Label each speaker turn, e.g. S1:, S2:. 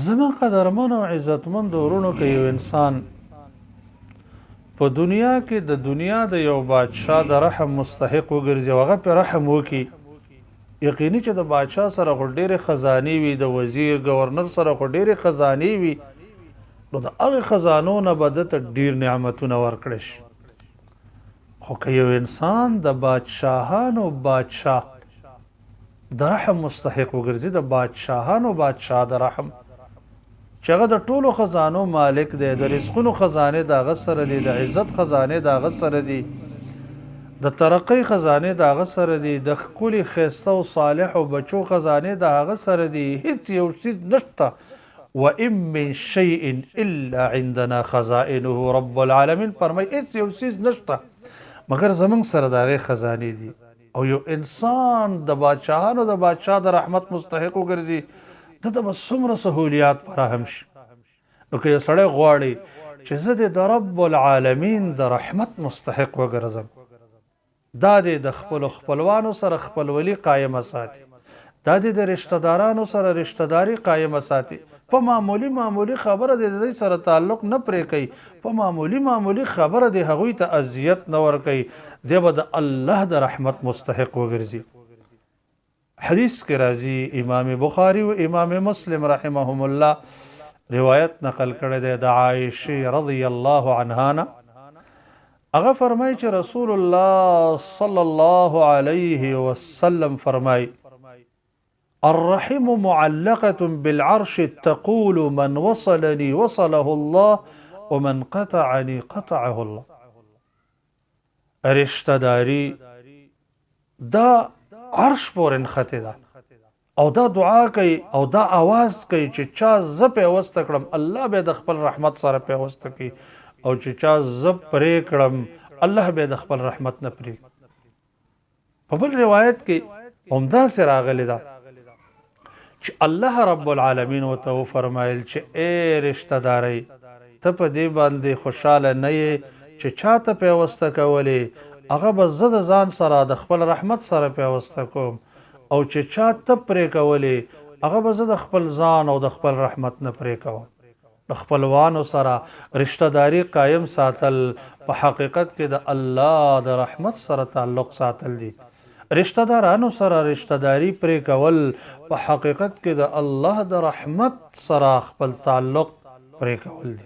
S1: زما قدرمن او عزتمند ورونو کې یو انسان په دنیا کې د دنیا د یو بادشاه د رحم مستحق وګرځي او هغه په رحم وکي یقیني چې د بادشاه سره خو ډېرې خزانې وي د وزیر گورنر سره خو ډېرې خزانې وي نو د هغې خزانو نه به دته ډېر نعمتونه ورکړی شي خو که یو انسان د بادشاهانو بادشاه د رحم مستحق وګرځي د بادشاهانو بادشاه د رحم چې هغه د ټولو خزانو مالک دی د رزقونو خزانې د هغه سره دي د عزت خزانې د هغه سره دي د ترقۍ خزانې د هغه سره دي د ښکلي ښایسته او صالحو بچو خزانې د هغه سره دي هیڅ یو څیز نشته وان من شیء الا عندنا خزائنه رب العالمین فرمایي هیڅ یو څیز نشته مګر زمونږ سره د هغې خزانې دي او یو انسان د بادشاهانو د بادشاه د رحمت مستحق وګرځي دته به څومره سهولیات فراهم شي نو که یو سړی غواړي چې زه د رب العالمین د رحمت مستحق وګرځم دا دې د خپلو خپلوانو سره خپلولي قایمه ساتي دا دې د رشته دارانو سره رشته داري قایمه ساتي په معمولی خبره د دوی سره تعلق نه پرې کوي په معمولی خبره د هغوی ته اذیت نه ورکوي دی به د الله د رحمت مستحق وګرځي حدیث کې راځي امام بخاری و امام مسلم رحمهم الله روایت نقل کړی دی د عائشې رضی الله عنها نه هغه فرمایي چې رسول الله صلی الله علیه وسلم فرمایي الرحم معلقة بالعرش تقول من وصلني وصله الله ومن قطعني قطعه الله رشتہ داری دا عرش پورې نښتې ده او دا دعا کوي او دا آواز کوي چې چا زه پیوسته کړم الله به د خپل رحمت سره پیوسته کوي او چې چا زه پرې کړم الله به د خپل رحمت نه پرې په بل روایت کې همداسې راغلی ده چې الله رب العالمین ورته وفرمایل چې ای رشته دارۍ ته په دې باندې خوشحاله نه یې چې چا ته پیوسته کولې هغه به زه د ځان سره د خپل رحمت سره پیوسته کوم او چې چا ته پرې کولې هغه به زه د خپل ځان او د خپل رحمت نه پرې کوم د خپلوانو سره رشته داري قایم ساتل په حقیقت کې د الله د رحمت سره تعلق ساتل دي رشتہ دارانو سره رشتہ داری پرې کول په حقیقت کې د الله د رحمت سره خپل تعلق پرې کول دي